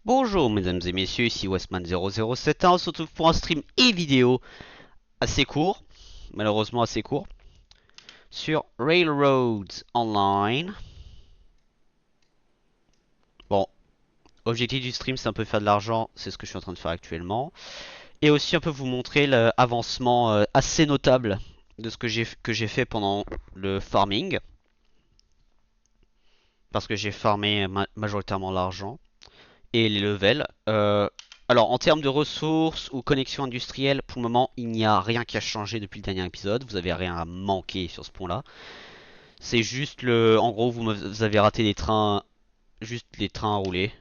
Bonjour mesdames et messieurs, ici Westman0071. On se retrouve pour un stream et vidéo assez court, malheureusement assez court, sur Railroads Online. Bon, objectif du stream c'est un peu faire de l'argent, c'est ce que je suis en train de faire actuellement. Et aussi un peu vous montrer l'avancement assez notable de ce que j'ai fait pendant le farming. Parce que j'ai farmé majoritairement l'argent et les levels. Alors en termes de ressources ou connexion industrielle, pour le moment il n'y a rien qui a changé depuis le dernier épisode. Vous avez rien à manquer sur ce point-là. C'est juste en gros vous avez raté les trains, juste les trains à rouler.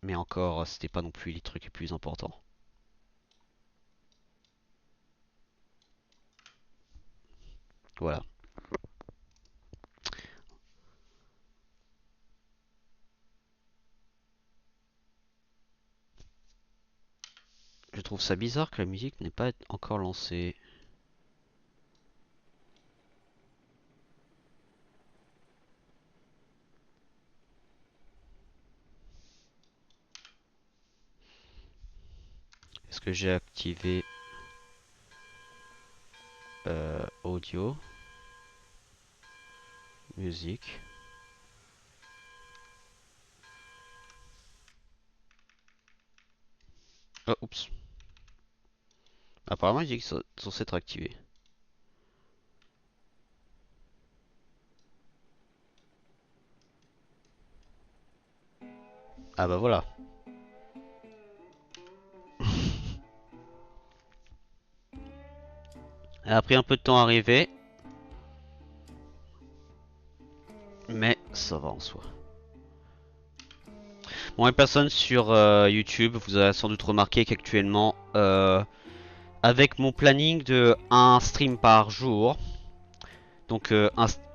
Mais encore, c'était pas non plus les trucs les plus importants. Voilà. Je trouve ça bizarre que la musique n'ait pas encore lancée. Est-ce que j'ai activé audio, musique? Oh, oups. Apparemment, il dit que c'est censé être activé. Ah bah voilà. Elle a pris un peu de temps à arriver, mais ça va en soi. Bon, les personnes sur YouTube, vous avez sans doute remarqué qu'actuellement, avec mon planning de un stream par jour, donc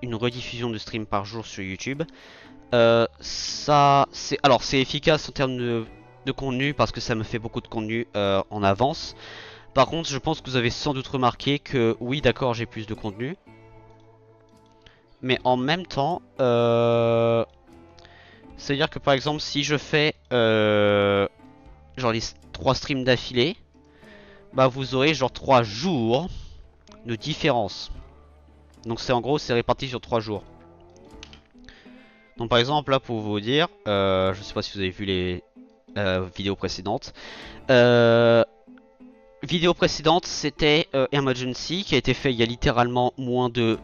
une rediffusion de stream par jour sur YouTube, ça, c'est efficace en termes de contenu parce que ça me fait beaucoup de contenu en avance. Par contre, je pense que vous avez sans doute remarqué que oui, d'accord, j'ai plus de contenu, mais en même temps, c'est-à-dire que par exemple, si je fais genre les 3 streams d'affilée, bah vous aurez genre 3 jours de différence. Donc c'est en gros, c'est réparti sur 3 jours. Donc par exemple, là pour vous dire, je sais pas si vous avez vu les vidéos précédentes. Euh, Vidéo précédente, c'était Emergency qui a été fait il y a littéralement moins de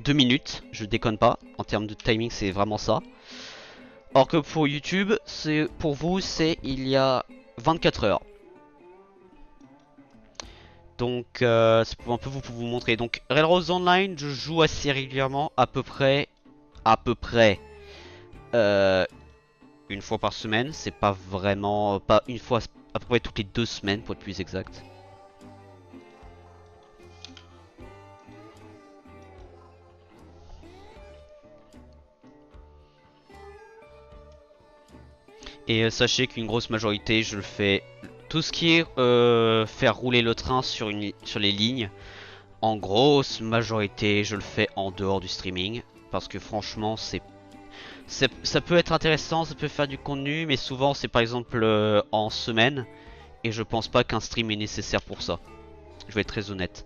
2 minutes. Je déconne pas, en termes de timing, c'est vraiment ça. Or que pour YouTube, c'est pour vous, c'est il y a 24 heures. Donc c'est pour un peu vous montrer. Donc Railroads Online, je joue assez régulièrement, à peu près euh, une fois par semaine. C'est pas vraiment, pas une fois, à peu près toutes les 2 semaines pour être plus exact. Et sachez qu'une grosse majorité, je le fais. Tout ce qui est faire rouler le train sur les lignes, en grosse majorité, je le fais en dehors du streaming. Parce que franchement, ça peut être intéressant, ça peut faire du contenu, mais souvent c'est par exemple en semaine. Et je pense pas qu'un stream est nécessaire pour ça. Je vais être très honnête.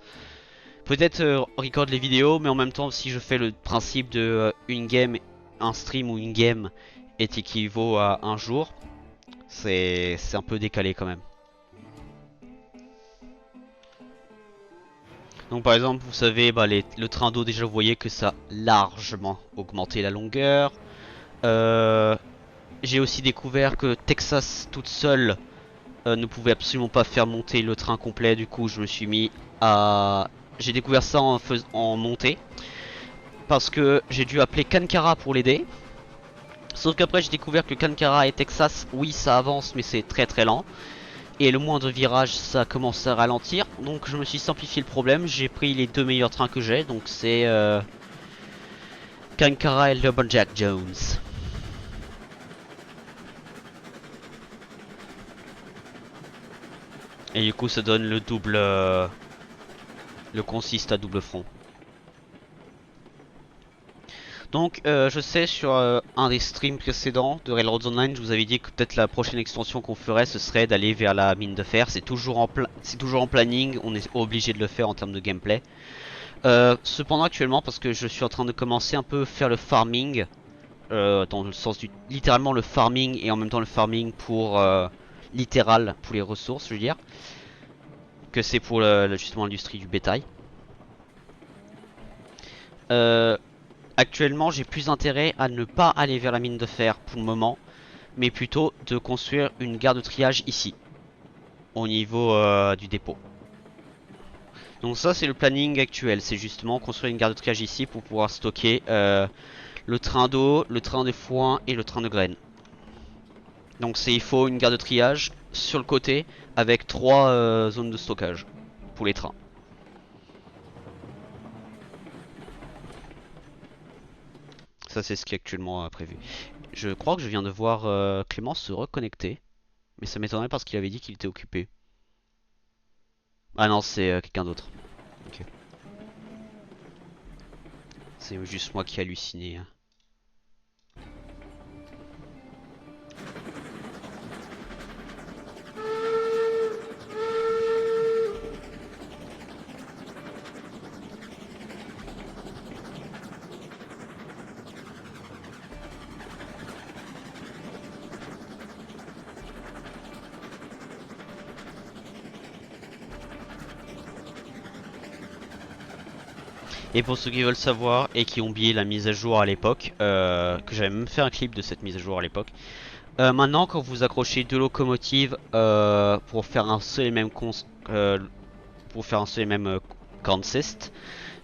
Peut-être record les vidéos, mais en même temps, si je fais le principe de une game, un stream ou une game est équivaut à un jour, c'est un peu décalé quand même. Donc par exemple, vous savez, bah, le train d'eau, déjà vous voyez que ça a largement augmenté la longueur. Euh, j'ai aussi découvert que Texas toute seule ne pouvait absolument pas faire monter le train complet. Du coup, je me suis mis à... J'ai découvert ça en montée. Parce que j'ai dû appeler Kankara pour l'aider. Sauf qu'après, j'ai découvert que Kankara et Texas, oui, ça avance, mais c'est très très lent. Et le moindre virage, ça commence à ralentir. Donc je me suis simplifié le problème. J'ai pris les 2 meilleurs trains que j'ai. Donc c'est Kankara et Lumberjack Jones. Et du coup, ça donne le double... le consiste à double front. Donc je sais sur un des streams précédents de Railroads Online, je vous avais dit que peut-être la prochaine extension qu'on ferait ce serait d'aller vers la mine de fer. C'est toujours en planning, on est obligé de le faire en termes de gameplay. Cependant actuellement, parce que je suis en train de commencer un peu faire le farming, dans le sens du littéralement le farming et en même temps le farming pour littéral pour les ressources, je veux dire, que c'est pour justement l'industrie du bétail. Euh, Actuellement, j'ai plus intérêt à ne pas aller vers la mine de fer pour le moment, mais plutôt de construire une gare de triage ici, au niveau du dépôt. Donc ça, c'est le planning actuel, c'est justement construire une gare de triage ici pour pouvoir stocker le train d'eau, le train de foin et le train de graines. Donc il faut une gare de triage sur le côté avec 3 zones de stockage pour les trains. Ça, c'est ce qui est actuellement prévu. Je crois que je viens de voir Clément se reconnecter. Mais ça m'étonnerait parce qu'il avait dit qu'il était occupé. Ah non, c'est quelqu'un d'autre. Ok. C'est juste moi qui ai halluciné. Et pour ceux qui veulent savoir et qui ont oublié la mise à jour à l'époque, que j'avais même fait un clip de cette mise à jour à l'époque. Maintenant, quand vous accrochez deux locomotives pour faire un seul et même consist,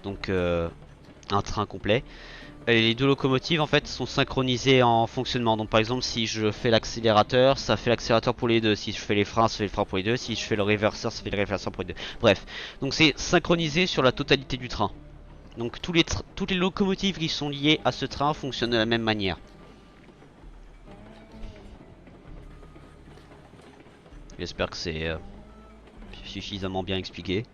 donc un train complet, les deux locomotives en fait sont synchronisées en fonctionnement. Donc par exemple, si je fais l'accélérateur, ça fait l'accélérateur pour les deux. Si je fais les freins, ça fait les freins pour les deux. Si je fais le réverseur, ça fait le réverseur pour les deux. Bref, donc c'est synchronisé sur la totalité du train. Donc toutes les locomotives qui sont liées à ce train fonctionnent de la même manière. J'espère que c'est suffisamment bien expliqué.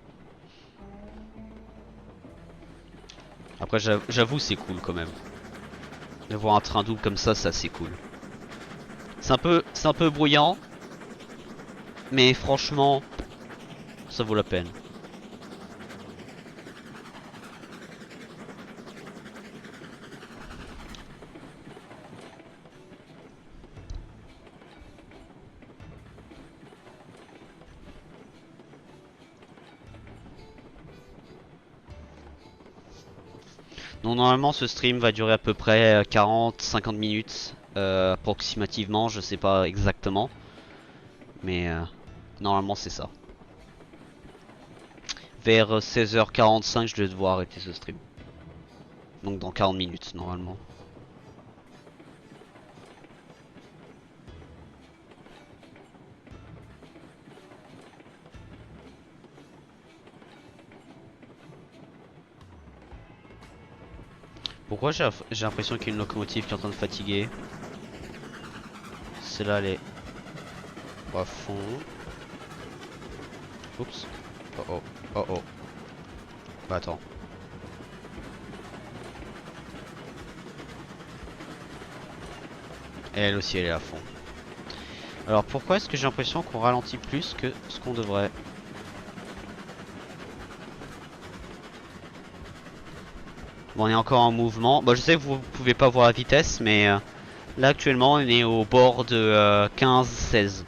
Après j'avoue c'est cool quand même. De voir un train double comme ça c'est cool. C'est un peu bruyant. Mais franchement, ça vaut la peine. Donc normalement ce stream va durer à peu près 40-50 minutes approximativement, je sais pas exactement. Mais normalement c'est ça. Vers 16h45 je vais devoir arrêter ce stream. Donc dans 40 minutes normalement. Pourquoi j'ai l'impression qu'il y a une locomotive qui est en train de fatiguer? Celle-là elle est à fond. Oups. Oh oh. Oh oh. Bah attends. Et elle aussi elle est à fond. Alors pourquoi est-ce que j'ai l'impression qu'on ralentit plus que ce qu'on devrait? Bon, on est encore en mouvement. Bon, je sais que vous pouvez pas voir la vitesse, mais là actuellement on est au bord de 15-16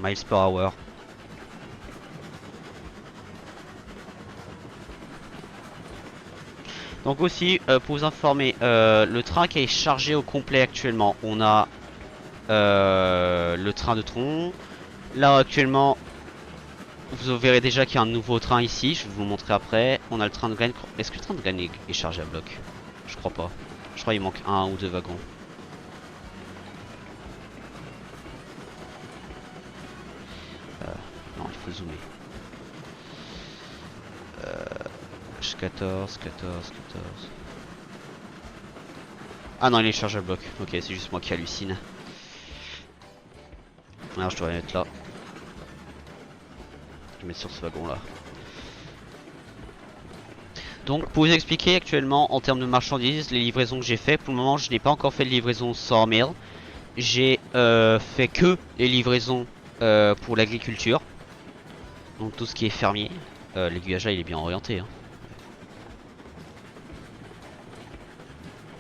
miles per hour. Donc aussi, pour vous informer, le train qui est chargé au complet actuellement, on a le train de tronc. Là actuellement, vous verrez déjà qu'il y a un nouveau train ici, je vais vous montrer après. On a le train de graines. Est-ce que le train de graines est chargé à bloc? Je crois pas. Je crois qu'il manque un ou deux wagons. Non, il faut zoomer. 14. Ah non, il est chargé à bloc. Ok, c'est juste moi qui hallucine. Alors je devrais mettre là. Je vais mettre sur ce wagon là. Donc pour vous expliquer actuellement en termes de marchandises, les livraisons que j'ai fait, pour le moment je n'ai pas encore fait de livraison sawmill. J'ai fait que les livraisons pour l'agriculture. Donc tout ce qui est fermier. L'aiguillage là il est bien orienté hein.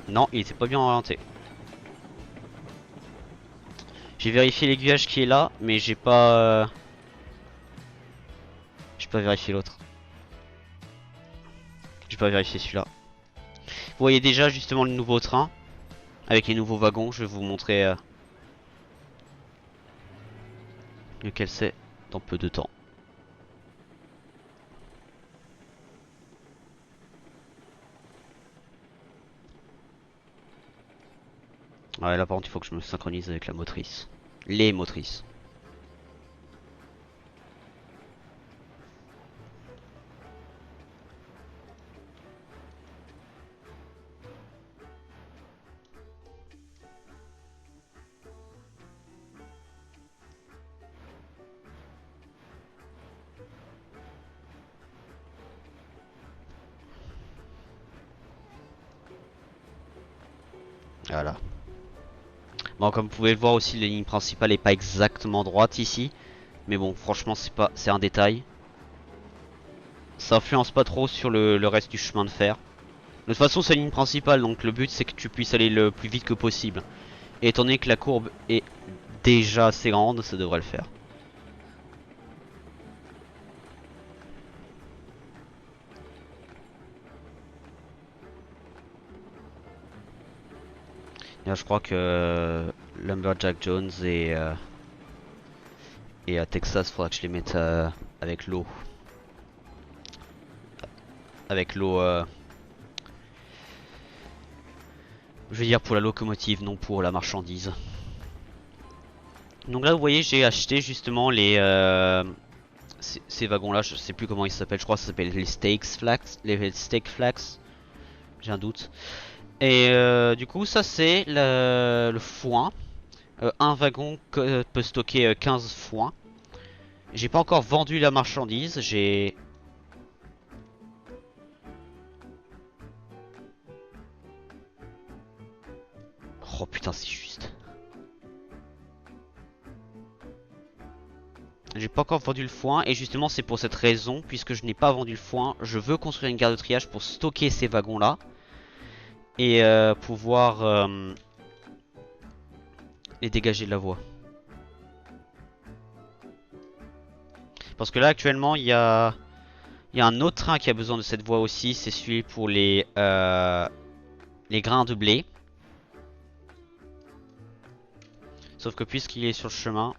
Non, il était pas bien orienté. J'ai vérifié l'aiguillage qui est là, mais j'ai pas vérifié l'autre. J'ai pas vérifié celui-là. Vous voyez déjà justement le nouveau train avec les nouveaux wagons. Je vais vous montrer lequel c'est dans peu de temps. Ouais, là par contre il faut que je me synchronise avec la motrice. Les motrices. Voilà. Bon, comme vous pouvez le voir aussi, la ligne principale est pas exactement droite ici. Mais bon, franchement, c'est un détail. Ça influence pas trop sur le reste du chemin de fer. De toute façon, c'est la ligne principale, donc le but c'est que tu puisses aller le plus vite que possible. Et étant donné que la courbe est déjà assez grande, ça devrait le faire. Là, je crois que Lumberjack Jones et à Texas, faudra que je les mette avec l'eau. Avec l'eau, je veux dire pour la locomotive, non pour la marchandise. Donc là, vous voyez, j'ai acheté justement ces wagons-là. Je sais plus comment ils s'appellent. Je crois que ça s'appelle les Steak Flax. Les Steak Flax. J'ai un doute. Et du coup, ça c'est le foin. Un wagon peut stocker 15 foins. J'ai pas encore vendu la marchandise. J'ai... Oh putain, c'est juste. J'ai pas encore vendu le foin. Et justement, c'est pour cette raison. Puisque je n'ai pas vendu le foin, je veux construire une gare de triage pour stocker ces wagons-là. Et pouvoir les dégager de la voie. Parce que là, actuellement, il y a un autre train qui a besoin de cette voie aussi. C'est celui pour les grains de blé. Sauf que puisqu'il est sur le chemin...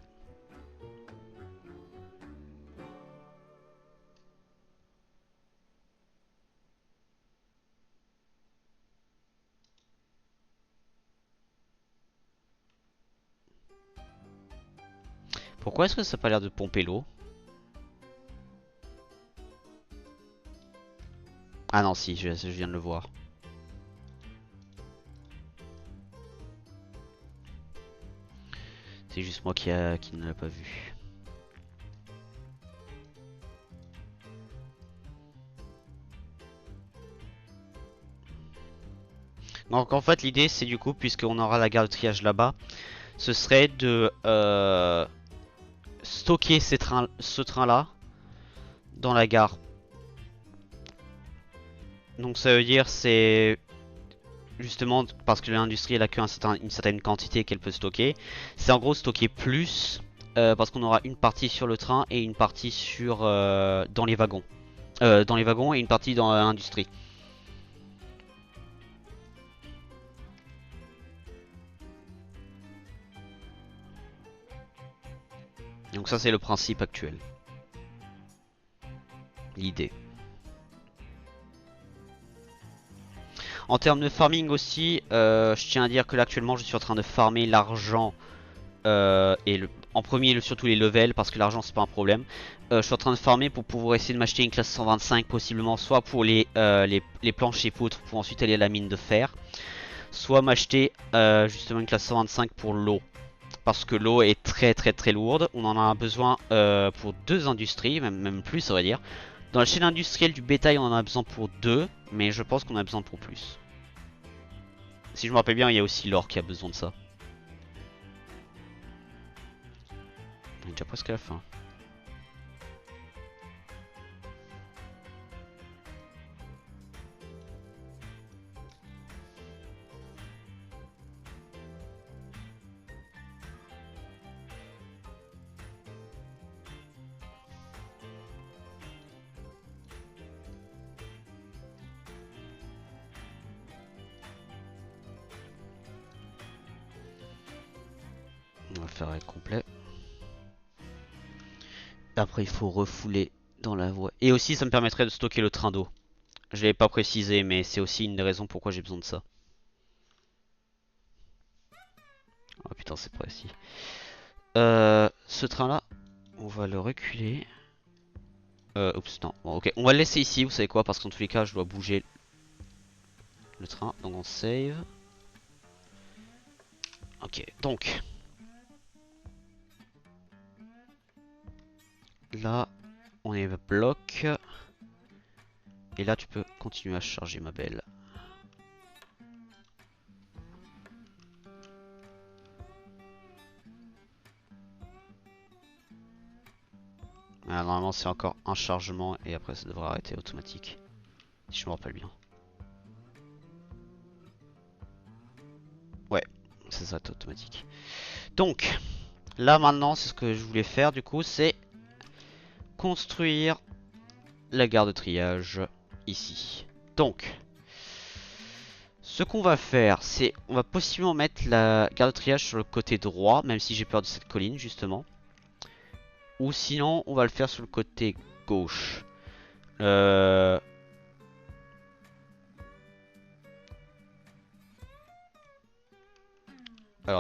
Pourquoi est-ce que ça n'a pas l'air de pomper l'eau? Ah non, si, je viens de le voir. C'est juste moi qui ne l'a pas vu. Donc en fait l'idée c'est du coup, puisqu'on aura la gare de triage là-bas, ce serait de stocker ce train là dans la gare. Donc ça veut dire c'est justement parce que l'industrie elle a une certaine quantité qu'elle peut stocker. C'est en gros stocker plus parce qu'on aura une partie sur le train et une partie sur dans les wagons. Dans les wagons et une partie dans l'industrie. Donc ça c'est le principe actuel. L'idée. En termes de farming aussi, je tiens à dire que là actuellement je suis en train de farmer l'argent en premier surtout les levels parce que l'argent c'est pas un problème. Je suis en train de farmer pour pouvoir essayer de m'acheter une classe 125 possiblement, soit pour les planches et poutres pour ensuite aller à la mine de fer, soit m'acheter justement une classe 125 pour l'eau. Parce que l'eau est très lourde, on en a besoin pour 2 industries, même plus ça va dire. Dans la chaîne industrielle du bétail, on en a besoin pour 2, mais je pense qu'on a besoin pour plus. Si je me rappelle bien, il y a aussi l'or qui a besoin de ça. On est déjà presque à la fin. On va faire un complet. Après, il faut refouler dans la voie. Et aussi, ça me permettrait de stocker le train d'eau. Je l'avais pas précisé, mais c'est aussi une des raisons pourquoi j'ai besoin de ça. Oh putain, c'est précis. Ce train-là, on va le reculer. Oups, non. Bon, ok, on va le laisser ici, vous savez quoi, parce qu'en tous les cas, je dois bouger le train. Donc on save. Ok, donc. Là, on est bloc. Et là, tu peux continuer à charger, ma belle. Ah, normalement, c'est encore un chargement et après, ça devrait arrêter automatique. Si je me rappelle bien. Ouais, ça s'arrête automatique. Donc, là maintenant, c'est ce que je voulais faire du coup, c'est construire la gare de triage ici. Donc, ce qu'on va faire, c'est on va possiblement mettre la gare de triage sur le côté droit, même si j'ai peur de cette colline justement. Ou sinon, on va le faire sur le côté gauche. Alors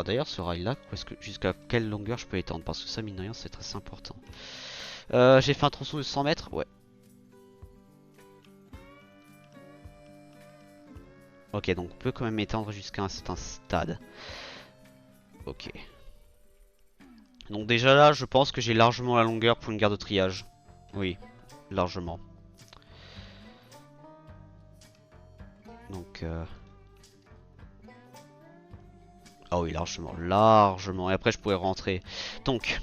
d'ailleurs, ce rail-là, jusqu'à quelle longueur je peux étendre? Parce que ça, mine de rien, c'est très important. J'ai fait un tronçon de 100 mètres, ouais. Ok, donc on peut quand même étendre jusqu'à un certain stade. Ok. Donc déjà là, je pense que j'ai largement la longueur pour une gare de triage. Oui, largement. Donc... Ah oui, largement, largement. Et après, je pourrais rentrer. Donc...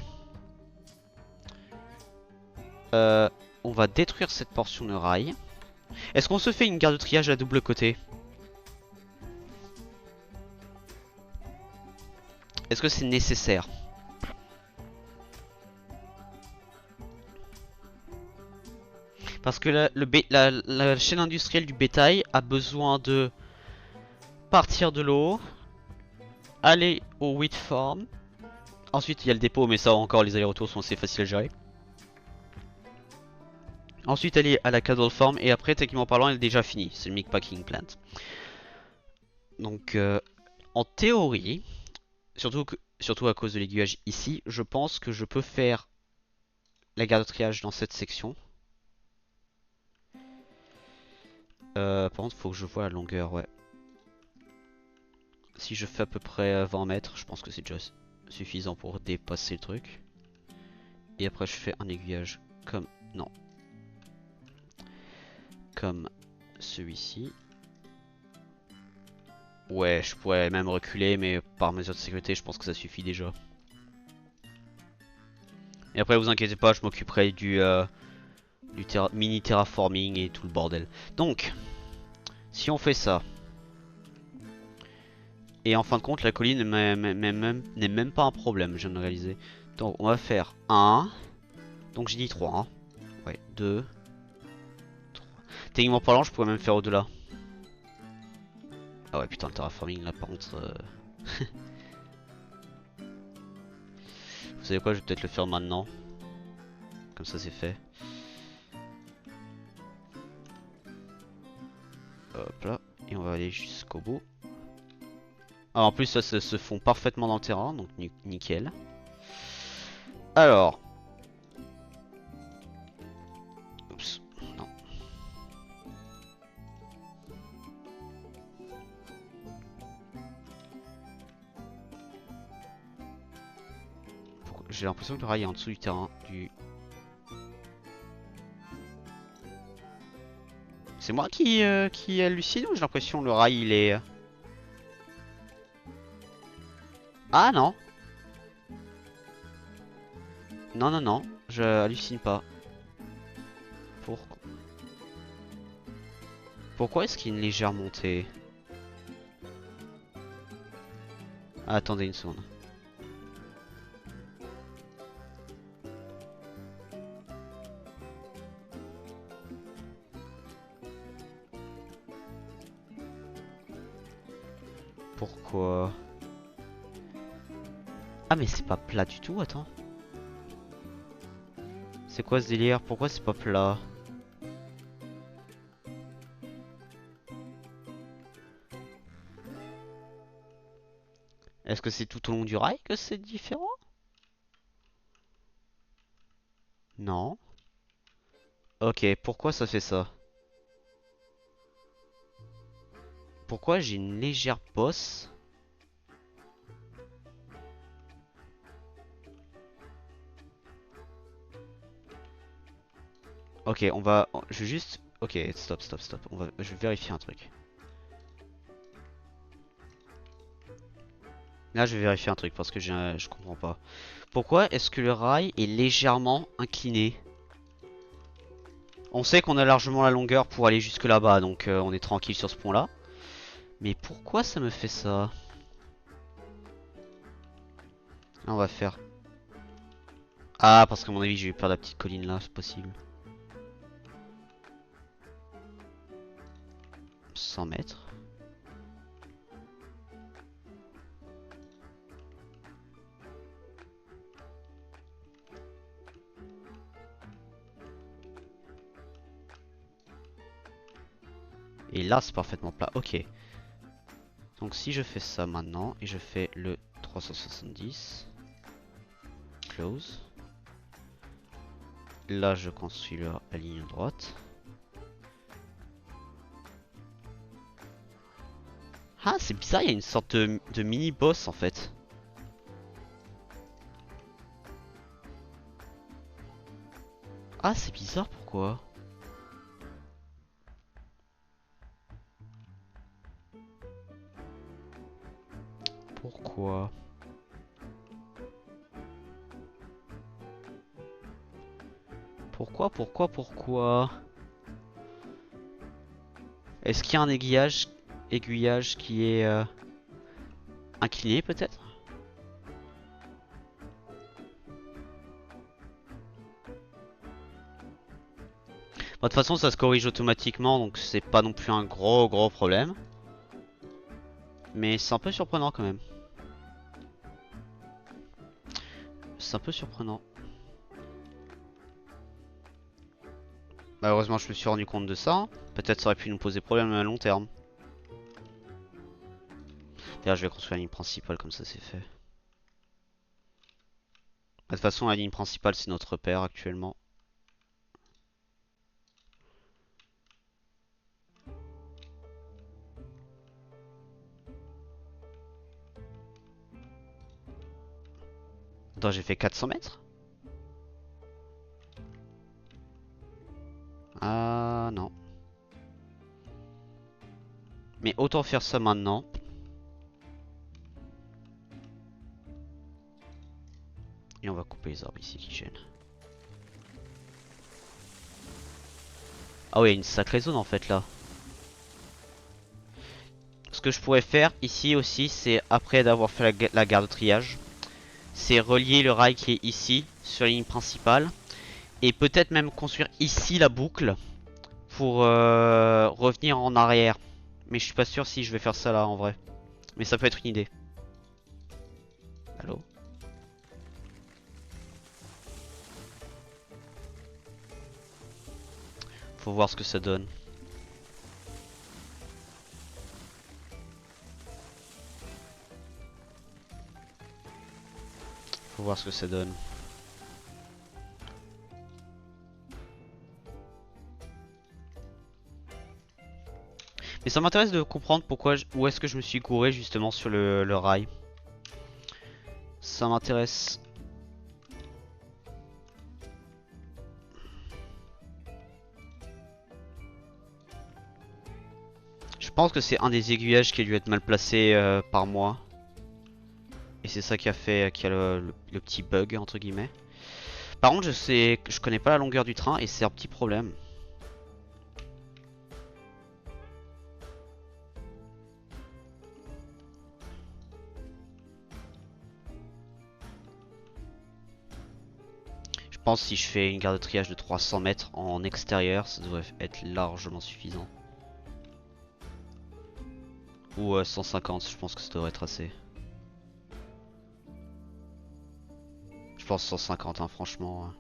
on va détruire cette portion de rail. Est-ce qu'on se fait une gare de triage à double côté? Est-ce que c'est nécessaire? Parce que la chaîne industrielle du bétail a besoin de partir de l'eau, aller au wheat farm. Ensuite, il y a le dépôt, mais ça encore, les allers-retours sont assez faciles à gérer. Ensuite, aller à la cattle farm, et après, techniquement parlant, elle est déjà finie. C'est le meat packing plant. Donc, en théorie, surtout à cause de l'aiguillage ici, je pense que je peux faire la gare de triage dans cette section. Par contre, il faut que je vois la longueur, ouais. Si je fais à peu près 20 mètres, je pense que c'est déjà suffisant pour dépasser le truc. Et après, je fais un aiguillage comme... Non. Comme celui-ci. Ouais, je pourrais même reculer, mais par mesure de sécurité, je pense que ça suffit déjà. Et après, vous inquiétez pas, je m'occuperai du mini terraforming et tout le bordel. Donc, si on fait ça, et en fin de compte, la colline n'est même pas un problème, je viens de réaliser. Donc, on va faire 1. Donc, j'ai dit 3. Hein. Ouais, 2. 3. Techniquement parlant, je pourrais même faire au-delà. Ah ouais, putain, le terraforming là, par contre. Vous savez quoi, je vais peut-être le faire maintenant. Comme ça, c'est fait. Hop là. Et on va aller jusqu'au bout. Ah, en plus, ça se fond parfaitement dans le terrain, donc nickel. Alors. Oups, non. J'ai l'impression que le rail est en dessous du terrain. C'est moi qui hallucine ou j'ai l'impression le rail il est... Ah non. Non, non, non. Je hallucine pas. Pourquoi Pourquoi est-ce qu'il y a une légère montée? Ah, attendez une seconde. Pourquoi? Ah mais c'est pas plat du tout, attends. C'est quoi ce délire? Pourquoi c'est pas plat? Est-ce que c'est tout au long du rail que c'est différent? Non. Ok, pourquoi ça fait ça? Pourquoi j'ai une légère bosse? Ok, on va... Je vais juste... Ok, stop, stop, stop. Je vais vérifier un truc. Là, je vais vérifier un truc parce que je comprends pas. Pourquoi est-ce que le rail est légèrement incliné? On sait qu'on a largement la longueur pour aller jusque là-bas, donc on est tranquille sur ce pont-là. Mais pourquoi ça me fait ça? Là, on va faire... Ah, parce qu'à mon avis, j'ai eu peur de la petite colline là, c'est possible. 100 mètres. Et là, c'est parfaitement plat. Ok. Donc si je fais ça maintenant, et je fais le 370. Close. Là, je construis la ligne droite. Ah, c'est bizarre, il y a une sorte de mini-boss en fait. Ah, c'est bizarre, pourquoi? Pourquoi? Pourquoi? Est-ce qu'il y a un aiguillage qui est incliné peut-être? Bon, de toute façon, ça se corrige automatiquement, donc c'est pas non plus un gros problème. Mais c'est un peu surprenant quand même. C'est un peu surprenant. Malheureusement, je me suis rendu compte de ça, hein. Peut-être ça aurait pu nous poser problème à long terme. D'ailleurs, je vais construire la ligne principale, comme ça c'est fait. De toute façon, la ligne principale, c'est notre repère actuellement. Attends, j'ai fait 400 mètres? Ah non. Mais autant faire ça maintenant. Et on va couper les arbres ici qui gênent. Ah oui, il y a une sacrée zone en fait là. Ce que je pourrais faire ici aussi, c'est après d'avoir fait la gare de triage, c'est relier le rail qui est ici sur la ligne principale. Et peut-être même construire ici la boucle pour revenir en arrière. Mais je suis pas sûr si je vais faire ça là en vrai. Mais ça peut être une idée. Allô? Faut voir ce que ça donne. Faut voir ce que ça donne. Mais ça m'intéresse de comprendre pourquoi, où est-ce que je me suis gouré justement sur le rail. Ça m'intéresse. pense que c'est un des aiguillages qui a dû être mal placé par moi. Et c'est ça qui a fait qu'il y a le petit bug entre guillemets. Par contre je connais pas la longueur du train et c'est un petit problème. Je pense que si je fais une gare de triage de 300 mètres en extérieur, ça devrait être largement suffisant. Ou 150, je pense que ça devrait être assez. Je pense 150 hein, franchement.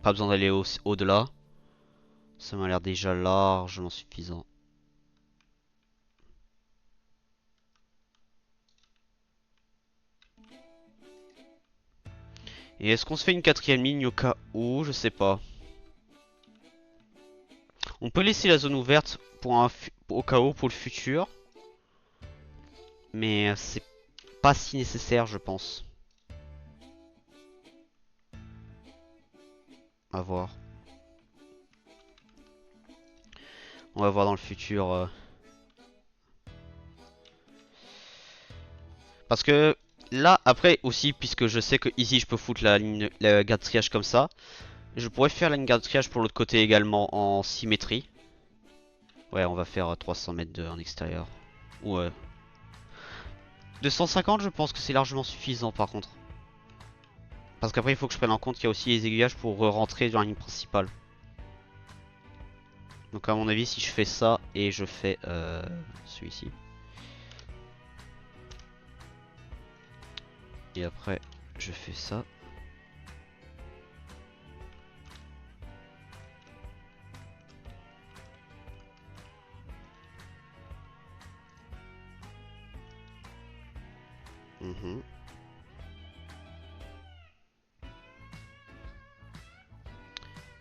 Pas besoin d'aller au-delà. Ça m'a l'air déjà largement suffisant. Et est-ce qu'on se fait une quatrième ligne au cas où? Je sais pas. On peut laisser la zone ouverte pour au cas où pour le futur. Mais c'est pas si nécessaire je pense. À voir. On va voir dans le futur. Parce que là, après aussi, puisque je sais que ici je peux foutre la garde triage comme ça, je pourrais faire la garde triage pour l'autre côté également en symétrie. Ouais, on va faire 300 mètres en extérieur. Ouais. 250, je pense que c'est largement suffisant par contre. Parce qu'après, il faut que je prenne en compte qu'il y a aussi les aiguillages pour rentrer dans la ligne principale. Donc à mon avis, si je fais ça et je fais celui-ci. Et après, je fais ça.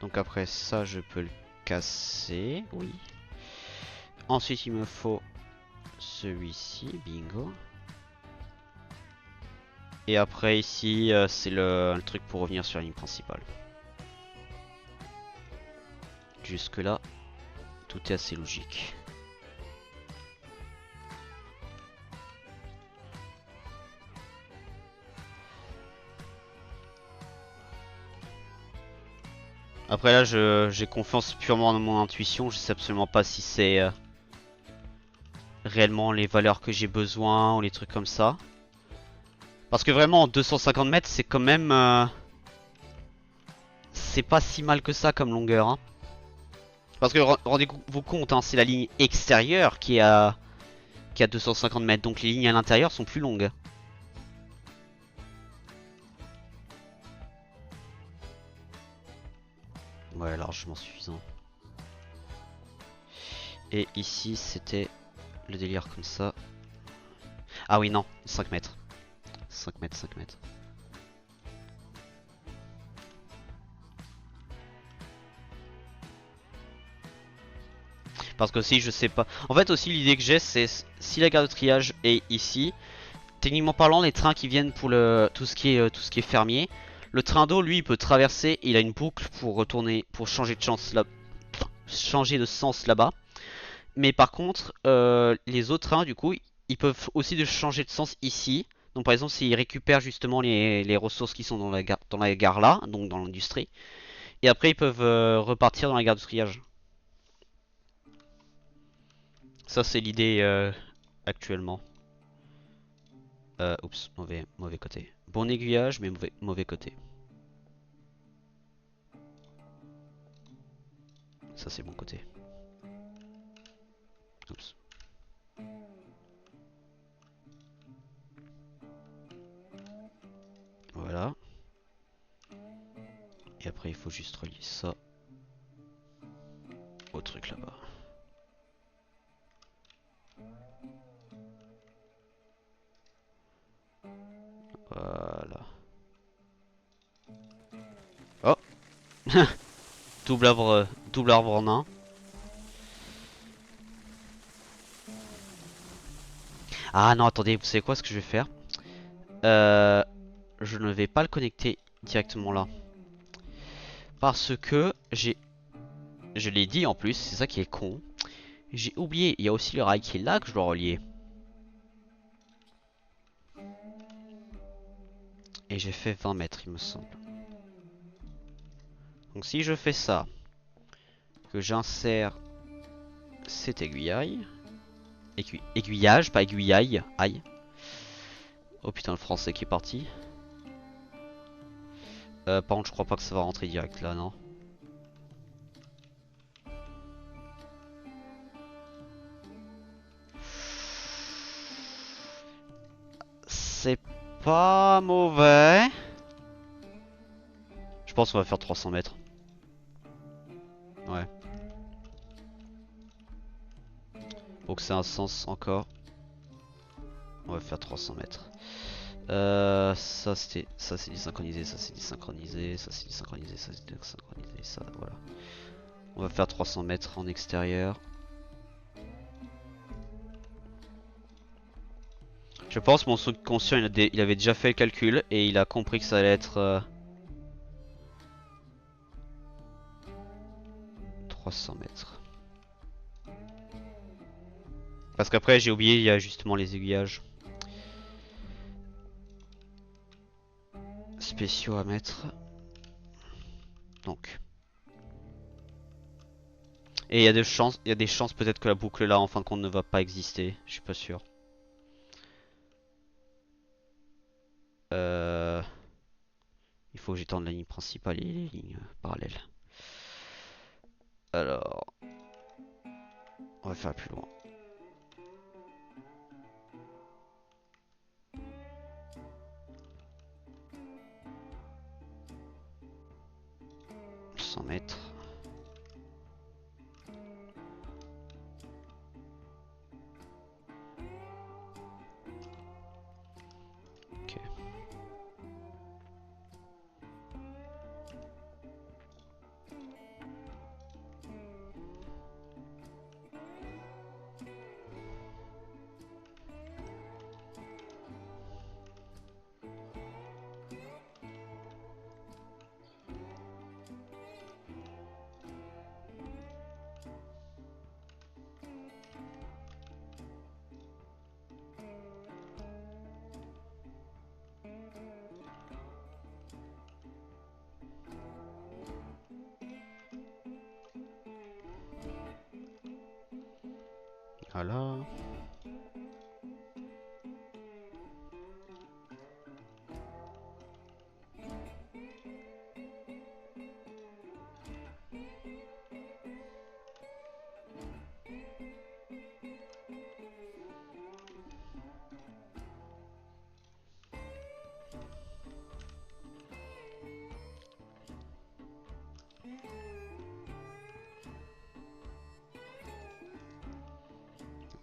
Donc après ça, je peux le casser. Oui. Ensuite, il me faut celui-ci. Bingo. Et après ici, c'est le truc pour revenir sur la ligne principale. Jusque là, tout est assez logique. Après là, j'ai confiance purement dans mon intuition. Je sais absolument pas si c'est réellement les valeurs que j'ai besoin ou les trucs comme ça. Parce que vraiment, 250 mètres, c'est quand même... c'est pas si mal que ça comme longueur. Hein. Parce que rendez-vous compte, hein, c'est la ligne extérieure qui a 250 mètres. Donc les lignes à l'intérieur sont plus longues. Ouais, largement suffisant. Et ici, c'était le délire comme ça. Ah oui, non, 5 mètres. 5 mètres, 5 mètres. Parce que si je sais pas. En fait, aussi, l'idée que j'ai, c'est si la gare de triage est ici, techniquement parlant, les trains qui viennent pour tout ce qui est fermier, le train d'eau, lui, il peut traverser. Il a une boucle pour retourner, pour changer de chance là, changer de sens là-bas. Mais par contre, les autres trains, du coup, ils peuvent aussi changer de sens ici. Donc par exemple, s'ils récupèrent justement les ressources qui sont dans la gare là, donc dans l'industrie, et après ils peuvent repartir dans la gare de triage. Ça c'est l'idée actuellement. Oups, mauvais côté. Bon aiguillage, mais mauvais côté. Ça c'est bon côté. Oups. Voilà. Et après il faut juste relier ça au truc là-bas. Voilà. Oh. double arbre en un. Ah non, attendez, vous savez quoi ce que je vais faire? Je ne vais pas le connecter directement là. Parce que je l'ai dit en plus, c'est ça qui est con. J'ai oublié, il y a aussi le rail qui est là que je dois relier. Et j'ai fait 20 mètres, il me semble. Donc si je fais ça, que j'insère cette aiguillaille, aiguillage, pas aiguillaille, aïe. Oh putain, le français qui est parti. Par contre, je crois pas que ça va rentrer direct là, non. C'est pas mauvais. Je pense qu'on va faire 300 mètres. Ouais. Pour que ça ait un sens encore. On va faire 300 mètres. Ça c'est désynchronisé, ça c'est désynchronisé, ça c'est désynchronisé, ça c'est désynchronisé, ça voilà. On va faire 300 mètres en extérieur. Je pense mon subconscient il avait déjà fait le calcul et il a compris que ça allait être 300 mètres. Parce qu'après j'ai oublié, il y a justement les aiguillages spéciaux à mettre. Donc. Et il y a des chances peut-être que la boucle là en fin de compte ne va pas exister. Je suis pas sûr. Il faut que j'étende la ligne principale et les lignes parallèles. Alors, on va faire plus loin. $100 mètres. Ok. Voilà.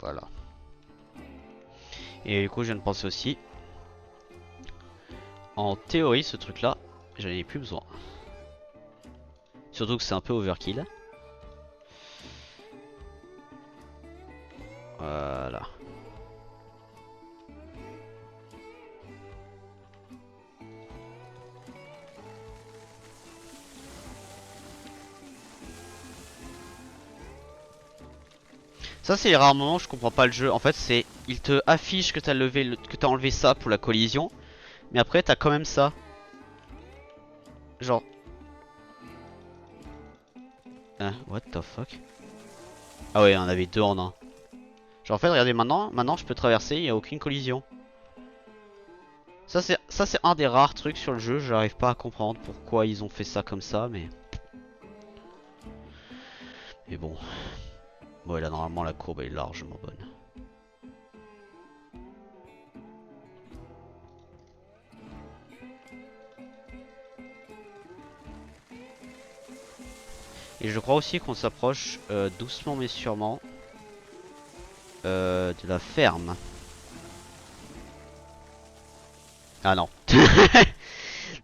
Voilà. Et du coup, je viens de penser aussi. En théorie, ce truc là, j'en ai plus besoin. Surtout que c'est un peu overkill. Voilà. Ça c'est les rares moments où je comprends pas le jeu. En fait c'est, il te affiche que t'as levé, que t'as enlevé ça pour la collision, mais après t'as quand même ça. Genre, hein, what the fuck? Ah ouais, on avait deux en un. Genre en fait regardez maintenant je peux traverser, il y a aucune collision. Ça c'est un des rares trucs sur le jeu, j'arrive pas à comprendre pourquoi ils ont fait ça comme ça, mais bon. Bon là normalement la courbe est largement bonne. Et je crois aussi qu'on s'approche doucement mais sûrement de la ferme. Ah non.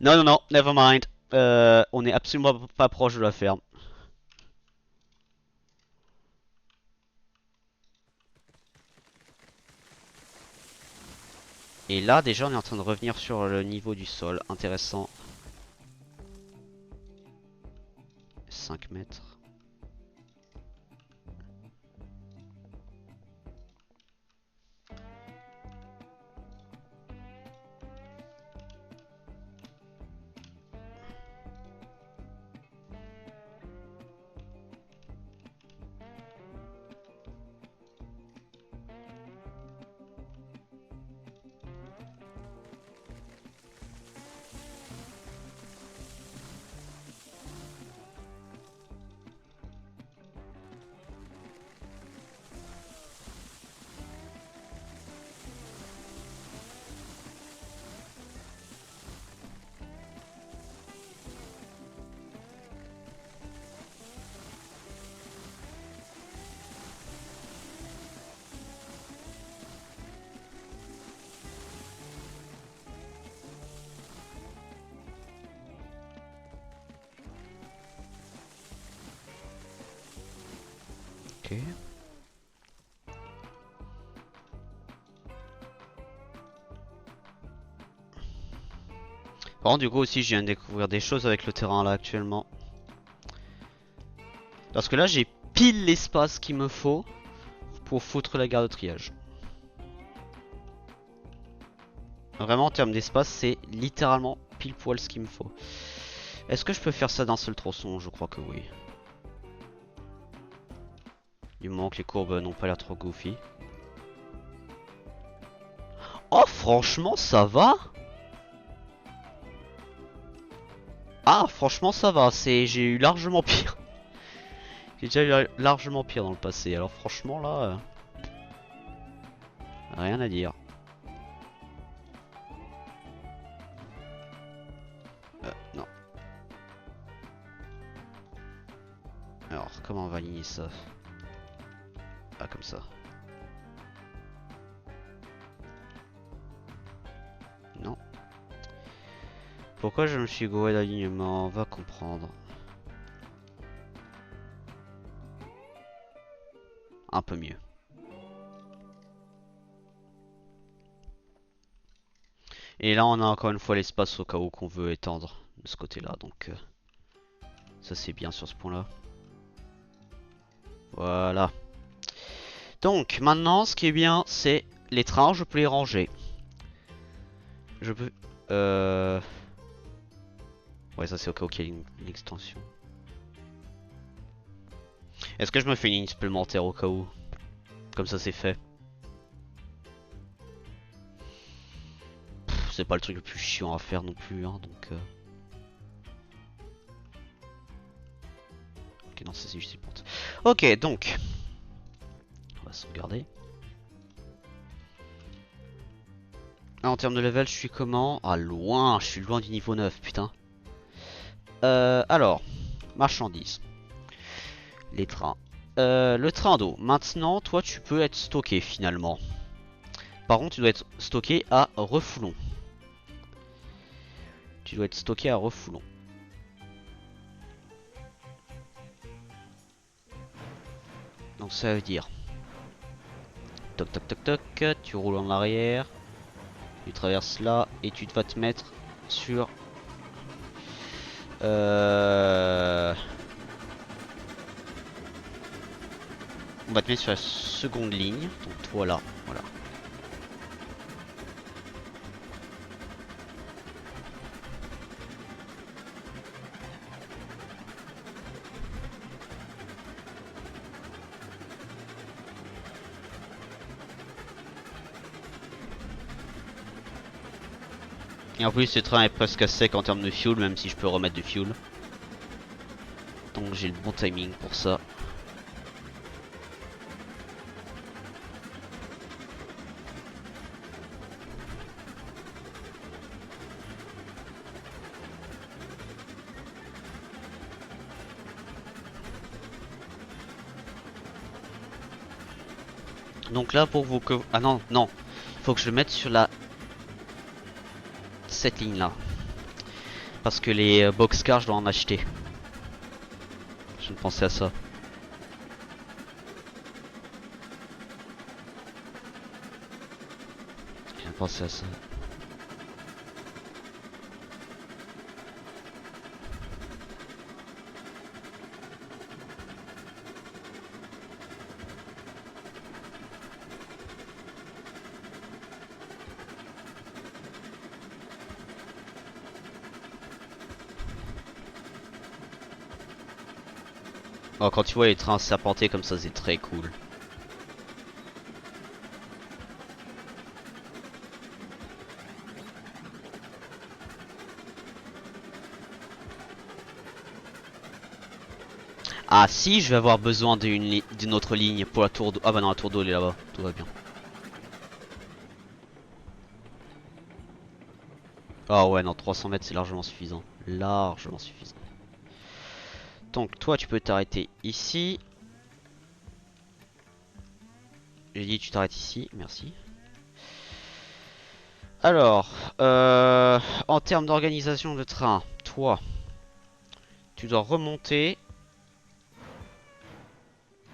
Non, non, non, never mind. On est absolument pas proche de la ferme. Et là, déjà, on est en train de revenir sur le niveau du sol. Intéressant. 5 mètres. Ok. Par contre, du coup aussi, je viens de découvrir des choses avec le terrain là actuellement. Parce que là, j'ai pile l'espace qu'il me faut pour foutre la gare de triage. Vraiment, en termes d'espace, c'est littéralement pile poil ce qu'il me faut. Est-ce que je peux faire ça d'un seul tronçon? Je crois que oui. Du moment que les courbes n'ont pas l'air trop goofy. Oh, franchement, ça va. Ah, franchement, ça va. J'ai eu largement pire. J'ai déjà eu largement pire dans le passé. Alors, franchement, là, rien à dire. Non. Alors, comment on va aligner ça? Ah, comme ça. Non. Pourquoi je me suis gouré d'alignement? On va comprendre. Un peu mieux. Et là, on a encore une fois l'espace au cas où qu'on veut étendre de ce côté-là. Donc, ça c'est bien sur ce point-là. Voilà. Donc, maintenant, ce qui est bien, c'est les trains, je peux les ranger. Je peux... Ouais, ça c'est au cas où il y a une extension. Est-ce que je me fais une ligne supplémentaire au cas où? Comme ça c'est fait. C'est pas le truc le plus chiant à faire non plus, hein, donc... Ok, non, ça c'est juste une porte. Ok, donc... On va sauvegarder. Ah, en termes de level, je suis comment? Ah, loin, je suis loin du niveau 9, putain. Alors, marchandises. Les trains. Le train d'eau. Maintenant, toi, tu peux être stocké finalement. Par contre, tu dois être stocké à Refoulon. Tu dois être stocké à Refoulon. Donc ça veut dire... Toc toc toc toc, tu roules en arrière. Tu traverses là et tu vas te mettre sur... On va te mettre sur la seconde ligne. Donc toi là, voilà. Et en plus ce train est presque à sec en termes de fuel, même si je peux remettre du fuel. Donc j'ai le bon timing pour ça. Donc là pour vous que... Ah non, non. Il faut que je le mette sur la... cette ligne là. Parce que les boxcars je dois en acheter. Je ne pensais à ça. Je viens de penser à ça. Oh, quand tu vois les trains serpentés comme ça, c'est très cool. Ah si, je vais avoir besoin d'une autre ligne pour la tour d'eau. Ah bah non, la tour d'eau elle est là-bas, tout va bien. Ah ouais, non, 300 mètres c'est largement suffisant. Largement suffisant. Donc toi tu peux t'arrêter ici. J'ai dit tu t'arrêtes ici, merci. Alors, en termes d'organisation de train, toi, tu dois remonter.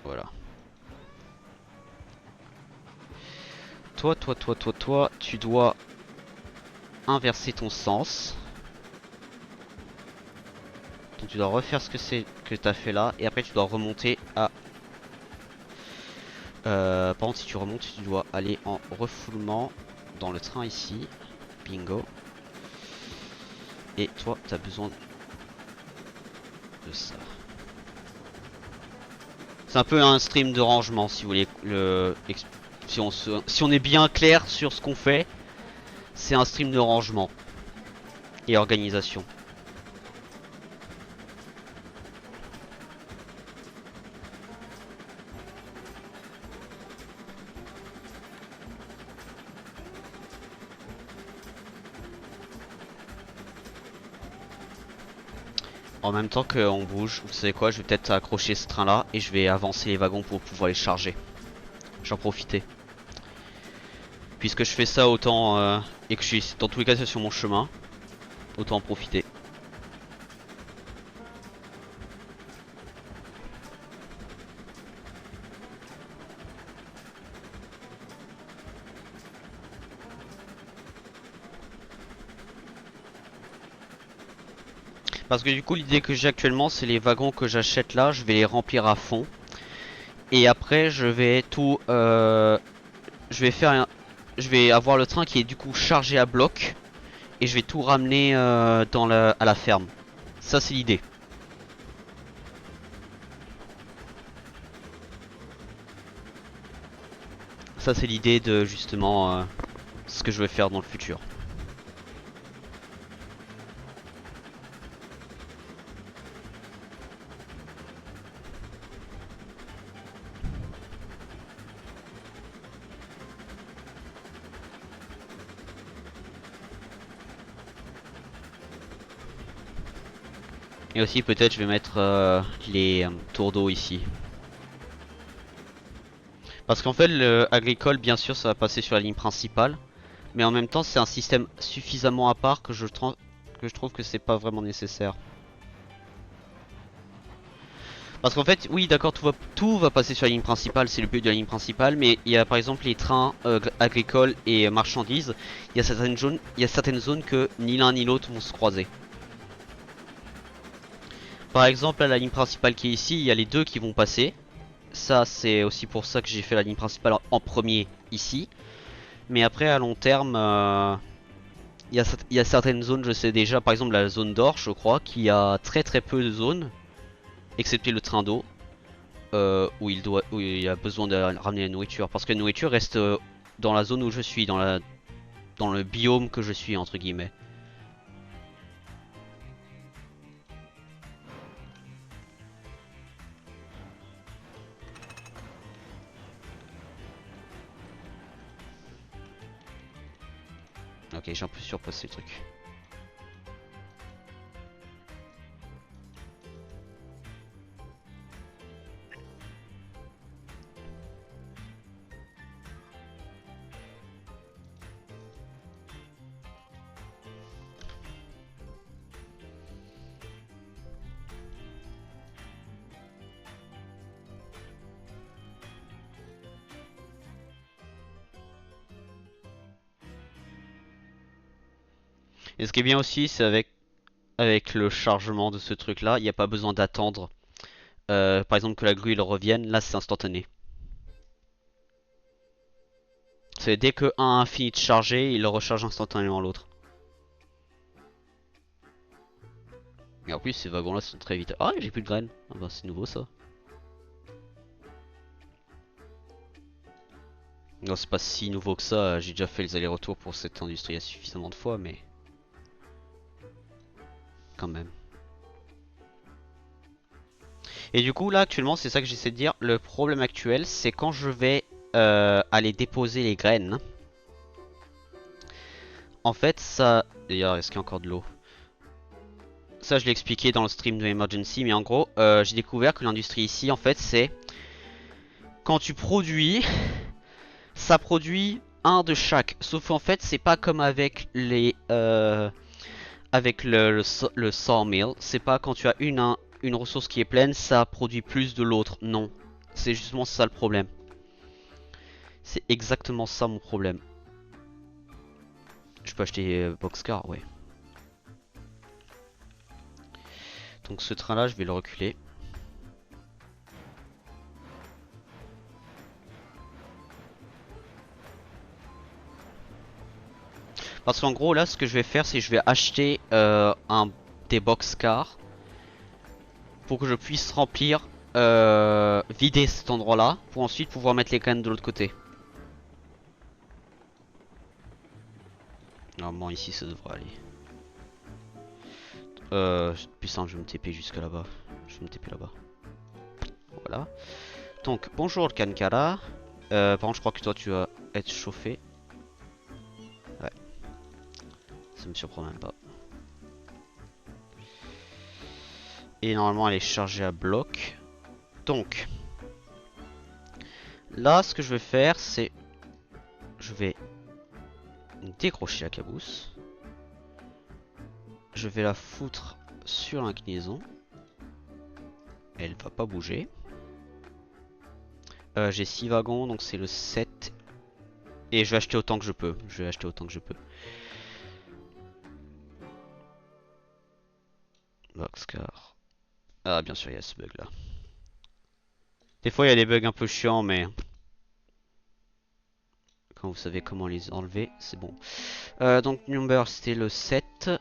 Voilà. toi, tu dois inverser ton sens. Donc tu dois refaire ce que c'est que t'as fait là. Et après tu dois remonter à... par contre si tu remontes, tu dois aller en refoulement dans le train ici. Bingo. Et toi, t'as besoin de ça. C'est un peu un stream de rangement si vous voulez. Si on est bien clair sur ce qu'on fait, c'est un stream de rangement et organisation. En même temps qu'on bouge, vous savez quoi, je vais peut-être accrocher ce train là et je vais avancer les wagons pour pouvoir les charger. J'en profiter. Puisque je fais ça autant et que je suis dans tous les cas sur mon chemin, autant en profiter. Parce que du coup l'idée que j'ai actuellement c'est les wagons que j'achète là, je vais les remplir à fond. Et après je vais tout... je vais avoir le train qui est du coup chargé à bloc. Et je vais tout ramener à la ferme. Ça c'est l'idée. Ça c'est l'idée de justement ce que je vais faire dans le futur. Et aussi peut-être je vais mettre les tours d'eau ici. Parce qu'en fait le agricole bien sûr ça va passer sur la ligne principale. Mais en même temps c'est un système suffisamment à part que je trouve que c'est pas vraiment nécessaire. Parce qu'en fait oui d'accord tout va passer sur la ligne principale, c'est le but de la ligne principale. Mais il y a par exemple les trains agricoles et marchandises. Il y a certaines zones que ni l'un ni l'autre vont se croiser. Par exemple à la ligne principale qui est ici, il y a les deux qui vont passer. Ça c'est aussi pour ça que j'ai fait la ligne principale en premier ici. Mais après à long terme, il y a certaines zones je sais déjà, par exemple la zone d'or je crois, qui a très peu de zones, excepté le train d'eau, où il y a besoin de ramener la nourriture. Parce que la nourriture reste dans la zone où je suis, dans le biome que je suis entre guillemets. Ok, j'ai un peu surpassé le truc. Et ce qui est bien aussi, c'est avec le chargement de ce truc là, il n'y a pas besoin d'attendre. Par exemple que la grue il revienne, là c'est instantané. C'est dès que un finit de charger, il le recharge instantanément l'autre. Et en plus ces wagons là sont très vite. Ah j'ai plus de graines. Ah bah c'est nouveau ça. Non c'est pas si nouveau que ça, j'ai déjà fait les allers-retours pour cette industrie suffisamment de fois mais... Quand même. Et du coup là actuellement c'est ça que j'essaie de dire. Le problème actuel c'est quand je vais aller déposer les graines. En fait ça... D'ailleurs est-ce qu'il y a encore de l'eau? Ça je l'ai expliqué dans le stream de Emergency, mais en gros j'ai découvert que l'industrie ici en fait c'est... Quand tu produis, ça produit un de chaque. Sauf qu'en fait c'est pas comme avec les... avec le sawmill. C'est pas quand tu as une ressource qui est pleine, ça produit plus de l'autre. Non. C'est justement ça le problème. C'est exactement ça mon problème. Je peux acheter Boxcar, ouais. Donc ce train là je vais le reculer. Parce qu'en gros là ce que je vais faire c'est que je vais acheter des boxcars pour que je puisse remplir, vider cet endroit là pour ensuite pouvoir mettre les cannes de l'autre côté. Normalement ici ça devrait aller. Plus simple, je vais me TP jusque là-bas. Je vais me TP là-bas. Voilà. Donc bonjour le Kankara. Par contre je crois que toi tu vas être chauffé. Ouais. Ça me surprend même pas. Et normalement elle est chargée à bloc. Donc là ce que je vais faire c'est je vais décrocher la cabousse. Je vais la foutre sur l'inclinaison. Elle va pas bouger. J'ai 6 wagons donc c'est le 7. Et je vais acheter autant que je peux. Je vais acheter autant que je peux. Boxcar. Ah bien sûr il y a ce bug là. Des fois il y a des bugs un peu chiants mais quand vous savez comment les enlever c'est bon. Donc number c'était le 7.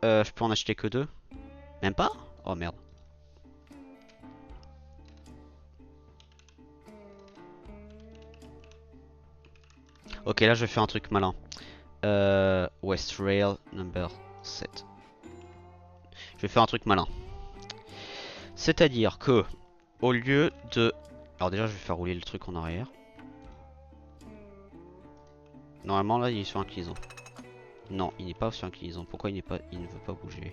Je peux en acheter que 2. Même pas? Oh merde. Ok là je vais faire un truc malin. West Rail number 7. Je vais faire un truc malin. C'est-à-dire que au lieu de... Alors déjà je vais faire rouler le truc en arrière. Normalement là il est sur inclinaison. Non il n'est pas sur inclinaison. Pourquoi il n'est pas... Il ne veut pas bouger.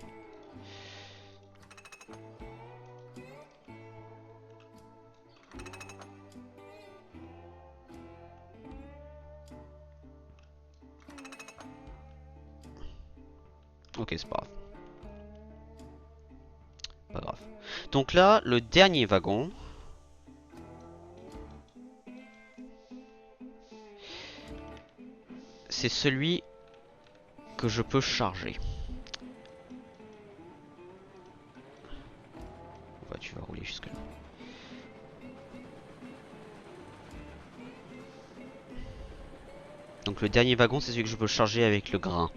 Ok c'est pas grave. Pas grave. Donc là le dernier wagon. C'est celui que je peux charger. Ouais, tu vas rouler jusque là. Donc le dernier wagon c'est celui que je peux charger avec le grain.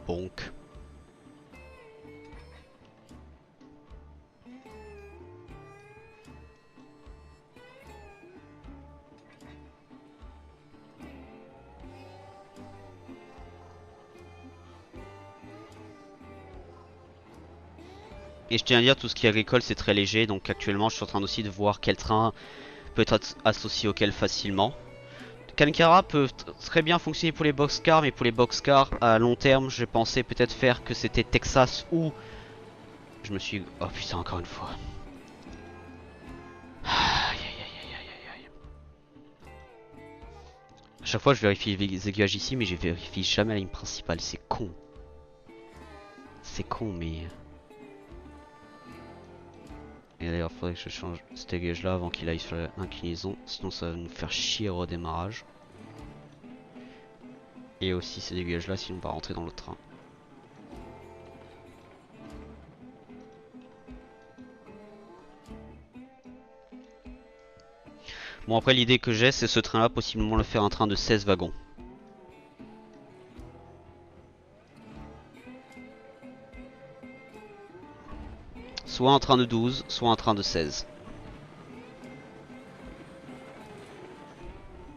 Donc. Et je tiens à dire tout ce qui est agricole c'est très léger. Donc actuellement je suis en train aussi de voir quel train peut être associé auquel facilement. Kankara peut très bien fonctionner pour les boxcars, mais pour les boxcars à long terme, je pensais peut-être faire que c'était Texas ou... Je me suis... Oh putain, encore une fois. Aïe, aïe, aïe, aïe, aïe. À chaque fois je vérifie les aiguillages ici, mais je vérifie jamais la ligne principale, c'est con. C'est con, mais... Et d'ailleurs, faudrait que je change cet aiguillage là avant qu'il aille sur l'inclinaison, sinon ça va nous faire chier au redémarrage. Et aussi ces aiguillages là, sinon on va rentrer dans le train. Bon après l'idée que j'ai c'est ce train là possiblement le faire un train de 16 wagons. Soit un train de 12, soit un train de 16.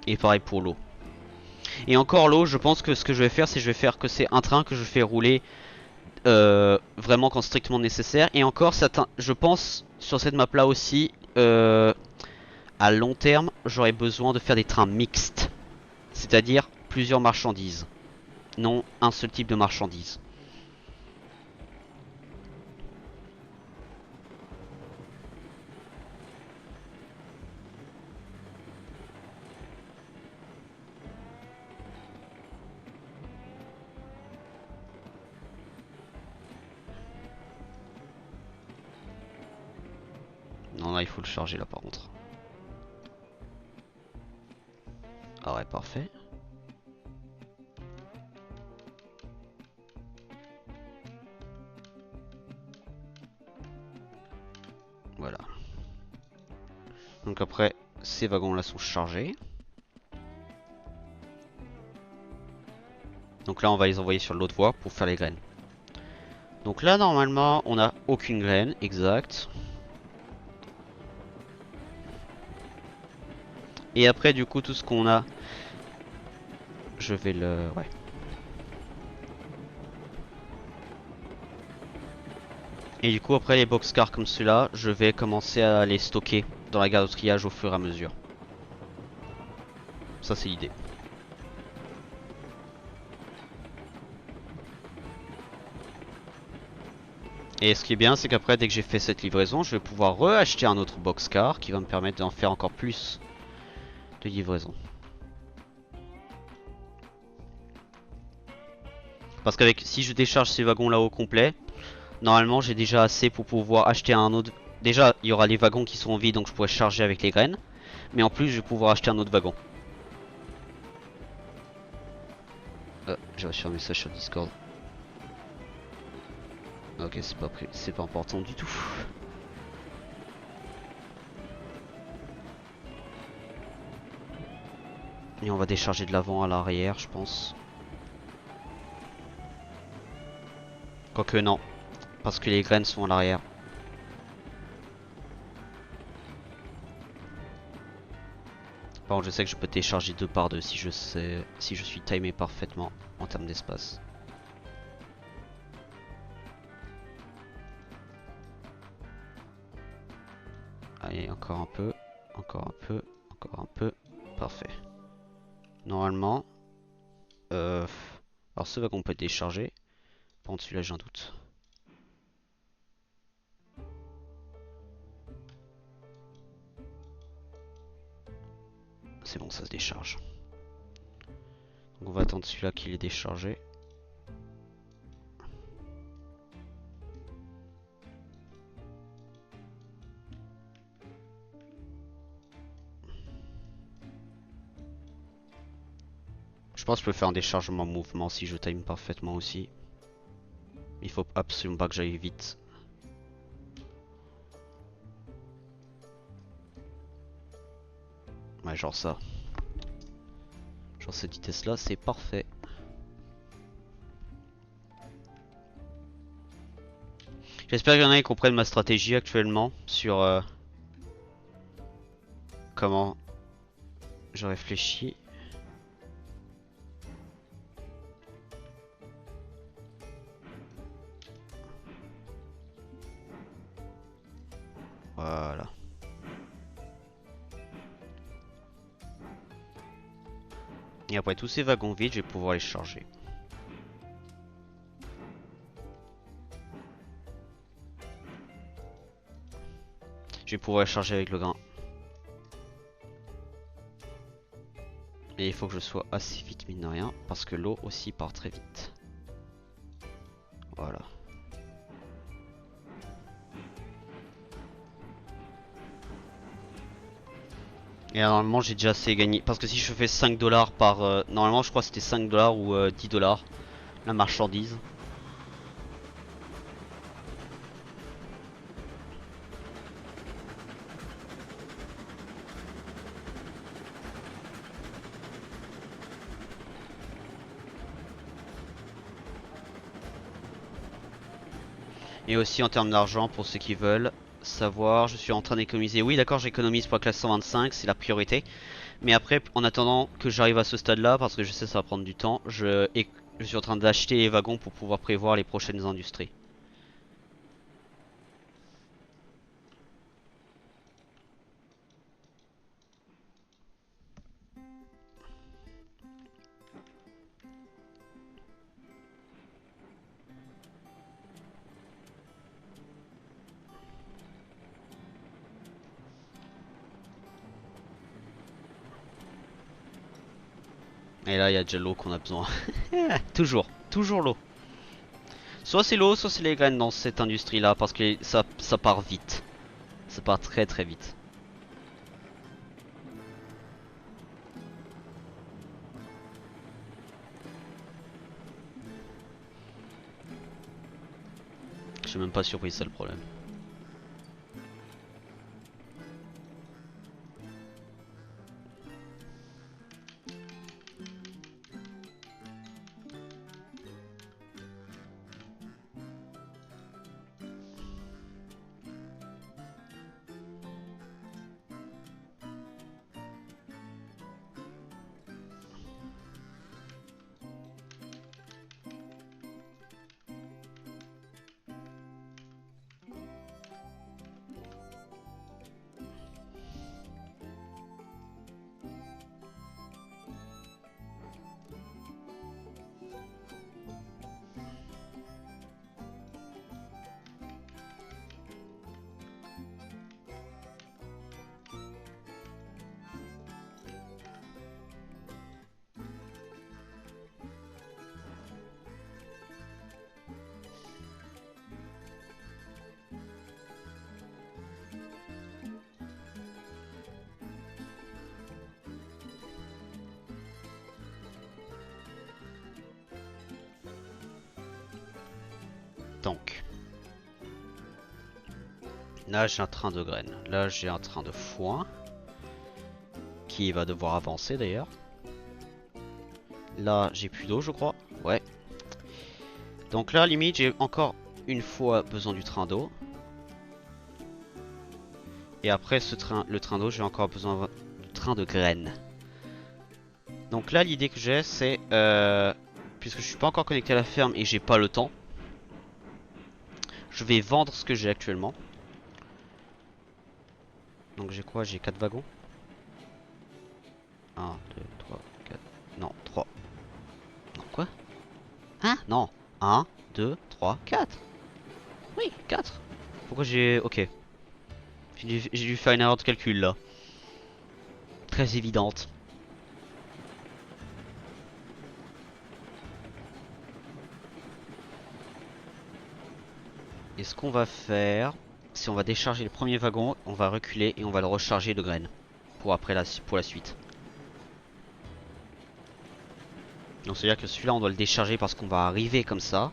Et pareil pour l'eau. Et encore l'eau, je pense que ce que je vais faire, c'est je vais faire que c'est un train que je fais rouler vraiment quand strictement nécessaire. Et encore, je pense sur cette map là aussi, à long terme, j'aurai besoin de faire des trains mixtes. C'est-à-dire plusieurs marchandises. Non un seul type de marchandise. là il faut le charger là par contre. Ah ouais, parfait. Voilà. Donc après, ces wagons là sont chargés. Donc là on va les envoyer sur l'autre voie pour faire les graines. Donc là normalement on a aucune graine, exact. Et après du coup tout ce qu'on a, je vais le... ouais. Et du coup après les boxcars comme ceux-là, je vais commencer à les stocker dans la gare de triage au fur et à mesure. Ça c'est l'idée. Et ce qui est bien c'est qu'après dès que j'ai fait cette livraison, je vais pouvoir reacheter un autre boxcar qui va me permettre d'en faire encore plus de livraison. Parce qu'avec si je décharge ces wagons là au complet, normalement j'ai déjà assez pour pouvoir acheter un autre. Déjà il y aura les wagons qui seront vides donc je pourrai charger avec les graines. Mais en plus je vais pouvoir acheter un autre wagon. J'ai reçu un message sur Discord. Ok, c'est pas important du tout. Et on va décharger de l'avant à l'arrière, je pense. Quoique non, parce que les graines sont à l'arrière. Par contre, je sais que je peux décharger 2 par 2 si je suis timé parfaitement en termes d'espace. Allez, encore un peu, encore un peu, encore un peu. Parfait. Normalement, alors ce wagon peut être déchargé. Par contre, celui-là, j'ai un doute. C'est bon, ça se décharge. Donc on va attendre celui-là qu'il est déchargé. Je pense que je peux faire un déchargement mouvement si je time parfaitement aussi. Il faut absolument pas que j'aille vite. Ouais, genre ça. Genre cette vitesse là, c'est parfait. J'espère qu'il y en a qui comprennent ma stratégie actuellement sur comment je réfléchis. Voilà. Et après tous ces wagons vides, je vais pouvoir les charger. Je vais pouvoir les charger avec le grain. Et il faut que je sois assez vite mine de rien, parce que l'eau aussi part très vite. Voilà. Et normalement j'ai déjà assez gagné. Parce que si je fais 5 dollars par... normalement je crois que c'était 5 dollars ou 10 dollars. La marchandise. Et aussi en termes d'argent pour ceux qui veulent savoir, je suis en train d'économiser. Oui d'accord, j'économise pour la classe 125, c'est la priorité. Mais après, en attendant que j'arrive à ce stade là, parce que je sais que ça va prendre du temps, je suis en train d'acheter les wagons pour pouvoir prévoir les prochaines industries. Et là, il y a déjà l'eau qu'on a besoin. Toujours, toujours l'eau. Soit c'est l'eau, soit c'est les graines dans cette industrie là, parce que ça part vite. Ça part très très vite. Je suis même pas surpris, c'est ça le problème. Donc, là j'ai un train de graines, là j'ai un train de foin, qui va devoir avancer d'ailleurs. Là j'ai plus d'eau je crois, ouais. Donc là limite j'ai encore une fois besoin du train d'eau. Et après le train d'eau j'ai encore besoin du train de graines. Donc là l'idée que j'ai c'est, puisque je suis pas encore connecté à la ferme et j'ai pas le temps, je vais vendre ce que j'ai actuellement. Donc j'ai quoi? J'ai 4 wagons. 1, 2, 3, 4. Non, 3. Non, quoi? Hein? Non. 1, 2, 3, 4. Oui, 4. Pourquoi j'ai... Ok. J'ai dû faire une erreur de calcul là. Très évidente. Et ce qu'on va faire, c'est on va décharger le premier wagon, on va reculer et on va le recharger de graines. Pour après pour la suite. Donc c'est à dire que celui-là on doit le décharger parce qu'on va arriver comme ça.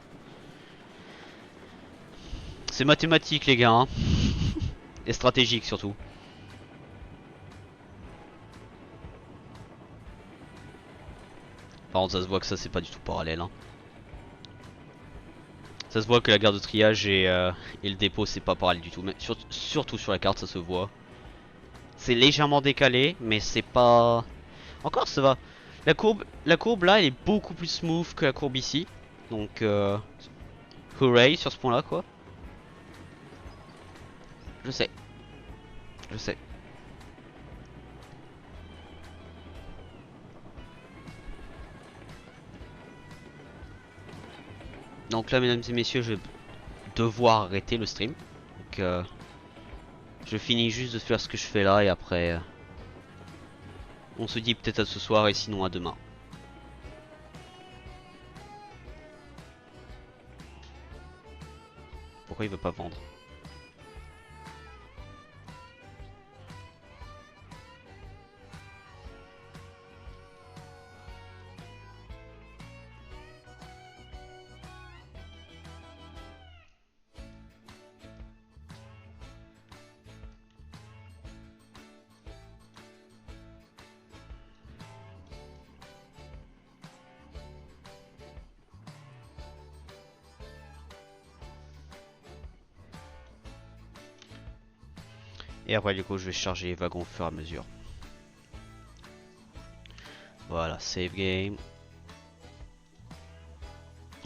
C'est mathématique les gars hein. Et stratégique surtout. Par contre ça se voit que ça c'est pas du tout parallèle hein. Ça se voit que la gare de triage et le dépôt c'est pas parallèle du tout. Mais surtout sur la carte ça se voit. C'est légèrement décalé mais c'est pas... Encore ça va. La courbe là elle est beaucoup plus smooth que la courbe ici. Donc hooray sur ce point là quoi. Je sais. Je sais. Donc là mesdames et messieurs je vais devoir arrêter le stream. Donc je finis juste de faire ce que je fais là et après on se dit peut-être à ce soir et sinon à demain. Pourquoi il veut pas vendre? Et après du coup je vais charger les wagons au fur et à mesure. Voilà, save game.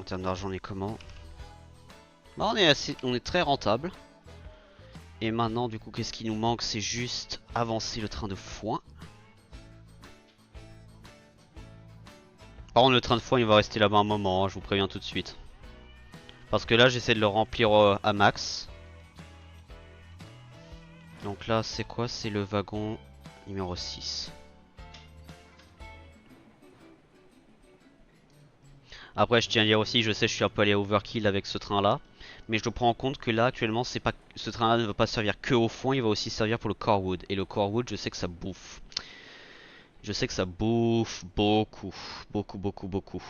En termes d'argent on est comment? Bah on est très rentable. Et maintenant du coup qu'est-ce qui nous manque? C'est juste avancer le train de foin. Par contre le train de foin il va rester là-bas un moment, hein, je vous préviens tout de suite. Parce que là j'essaie de le remplir à max. Donc là c'est quoi? C'est le wagon numéro 6. Après, je tiens à dire aussi, je sais, je suis un peu allé overkill avec ce train-là. Mais je le prends en compte que là, actuellement, c'est pas, ce train-là ne va pas servir que au fond, il va aussi servir pour le core wood. Et le core wood, je sais que ça bouffe. Je sais que ça bouffe beaucoup. Beaucoup, beaucoup, beaucoup.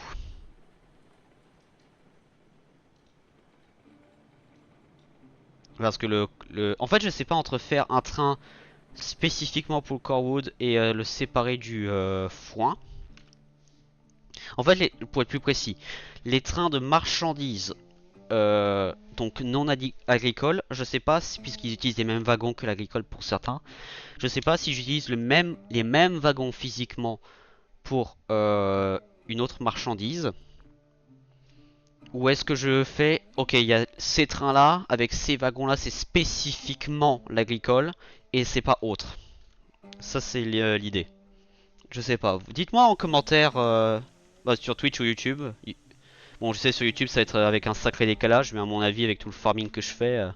Parce que en fait, je sais pas entre faire un train spécifiquement pour le core wood et le séparer du foin. En fait, pour être plus précis, les trains de marchandises donc non agricoles, je sais pas si, puisqu'ils utilisent les mêmes wagons que l'agricole pour certains, je sais pas si j'utilise les mêmes wagons physiquement pour une autre marchandise. Ou est-ce que je fais, ok, il y a ces trains-là, avec ces wagons-là, c'est spécifiquement l'agricole, et c'est pas autre. Ça, c'est l'idée. Je sais pas. Dites-moi en commentaire bah, sur Twitch ou YouTube. Bon, je sais, sur YouTube, ça va être avec un sacré décalage, mais à mon avis, avec tout le farming que je fais,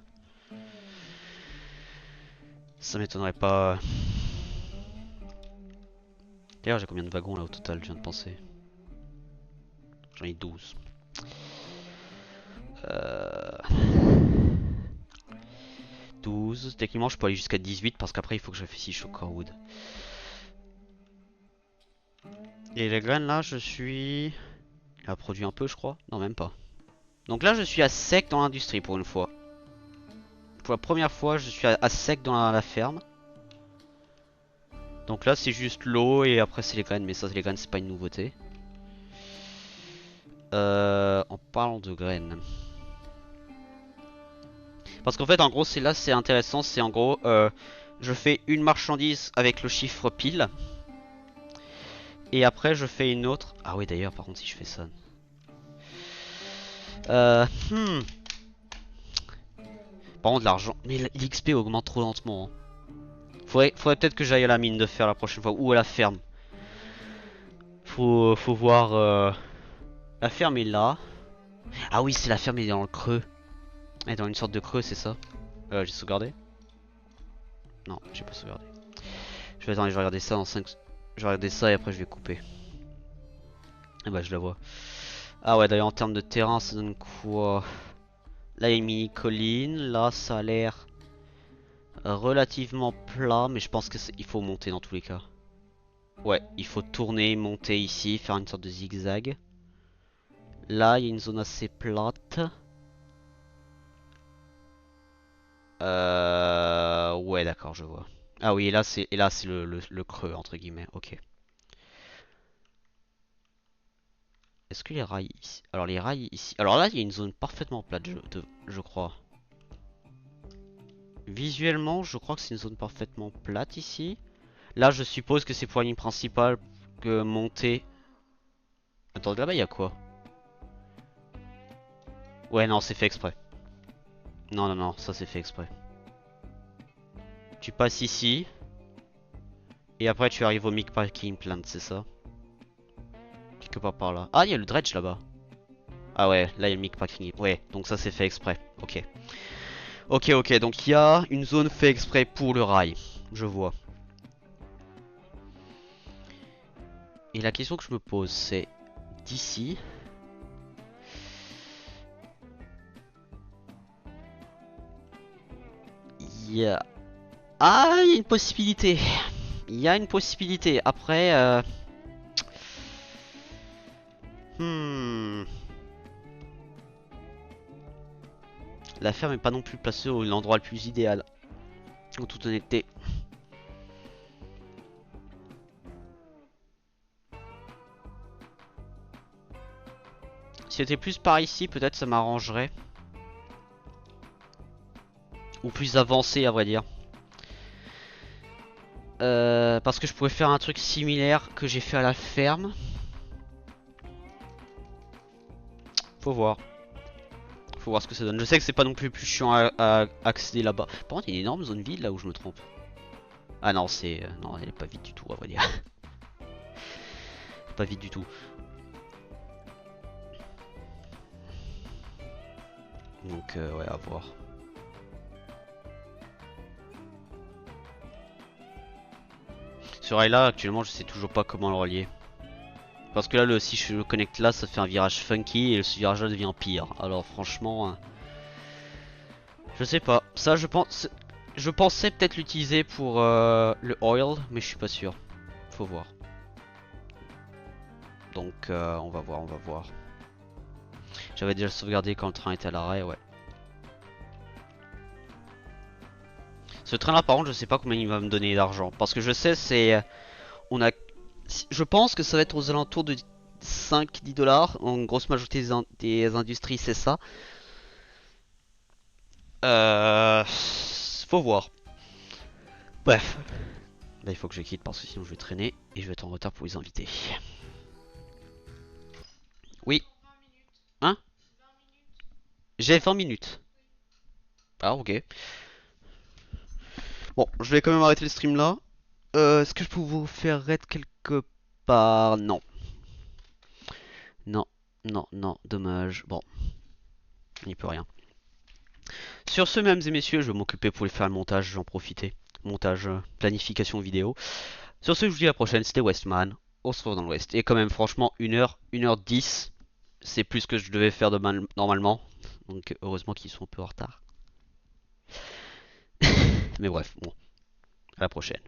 ça m'étonnerait pas. D'ailleurs, j'ai combien de wagons là au total, je viens de penser. J'en ai 12. Euh... 12. Techniquement, je peux aller jusqu'à 18 parce qu'après, il faut que je réfléchisse au Corewood. Et les graines là, je suis. Il a produit un peu, je crois. Non, même pas. Donc là, je suis à sec dans l'industrie pour une fois. Pour la première fois, je suis à sec dans la ferme. Donc là, c'est juste l'eau et après, c'est les graines. Mais ça, les graines, c'est pas une nouveauté. En parlant de graines. Parce qu'en fait, en gros, c'est là, c'est intéressant. C'est en gros, je fais une marchandise avec le chiffre pile. Et après, je fais une autre. Ah oui, d'ailleurs, par contre, si je fais ça. Euh, hmm. Par contre, l'argent. Mais l'XP augmente trop lentement. Hein. Faudrait peut-être que j'aille à la mine de fer la prochaine fois. Ou à la ferme. Faut voir. La ferme est là. Ah oui, c'est la ferme, elle est dans le creux. Elle est dans une sorte de creux, c'est ça. J'ai sauvegardé. Non, j'ai pas sauvegardé. Je vais regarder ça en 5. Je vais regarder ça et après je vais couper. Ah bah je la vois. Ah ouais, d'ailleurs en termes de terrain, ça donne quoi? Là il y a une mini colline. Là ça a l'air relativement plat, mais je pense qu'il faut monter dans tous les cas. Ouais, il faut tourner, monter ici, faire une sorte de zigzag. Là il y a une zone assez plate. Ouais, d'accord, je vois. Ah oui, et là c'est le creux entre guillemets. Ok. Est-ce que les rails ici... Alors les rails ici... Alors là il y a une zone parfaitement plate je crois. Visuellement je crois que c'est une zone parfaitement plate ici. Là je suppose que c'est pour la ligne principale que monter... Attends, là-bas il y a quoi? Ouais non c'est fait exprès. Non non non ça c'est fait exprès. Tu passes ici. Et après tu arrives au meatpacking plant, c'est ça? Quelque part par là. Ah il y a le dredge là-bas. Ah ouais là il y a le meatpacking. Ouais donc ça c'est fait exprès. Ok. Ok ok donc il y a une zone fait exprès pour le rail. Je vois. Et la question que je me pose c'est d'ici. Il y a... Ah il y a une possibilité. Il y a une possibilité. Après hmm. La ferme est pas non plus placée au l'endroit le plus idéal. En toute honnêteté. Si c'était plus par ici, peut-être ça m'arrangerait. Ou plus avancé à vrai dire. Parce que je pourrais faire un truc similaire que j'ai fait à la ferme. Faut voir. Faut voir ce que ça donne. Je sais que c'est pas non plus plus chiant à accéder là-bas. Par contre, il y a une énorme zone vide là où je me trompe. Ah non, c'est... non, elle est pas vide du tout à vrai dire. Pas vide du tout. Donc ouais, à voir. Ce rail là, actuellement, je sais toujours pas comment le relier. Parce que là, si je le connecte là, ça fait un virage funky et ce virage là devient pire. Alors franchement, je sais pas. Ça, je pensais peut-être l'utiliser pour le oil, mais je suis pas sûr. Faut voir. Donc on va voir, on va voir. J'avais déjà sauvegardé quand le train était à l'arrêt, ouais. Ce train là par contre je sais pas combien il va me donner d'argent. Parce que je sais c'est... On a... Je pense que ça va être aux alentours de 5-10 dollars. En grosse majorité des industries c'est ça. Faut voir. Bref. Là il faut que je quitte parce que sinon je vais traîner. Et je vais être en retard pour les invités. Oui. Hein? J'ai 20 minutes. Ah ok. Bon, je vais quand même arrêter le stream là. Est-ce que je peux vous faire raid quelque part? Non. Non, non, non, dommage. Bon, il n'y peut rien. Sur ce, mesdames et messieurs, je vais m'occuper pour faire le montage, j'en profiter. Montage, planification vidéo. Sur ce, je vous dis à la prochaine, c'était Westman. On se retrouve dans l'Ouest. Et quand même, franchement, 1h10, c'est plus que je devais faire normalement. Donc, heureusement qu'ils sont un peu en retard. Mais bref, bon, à la prochaine.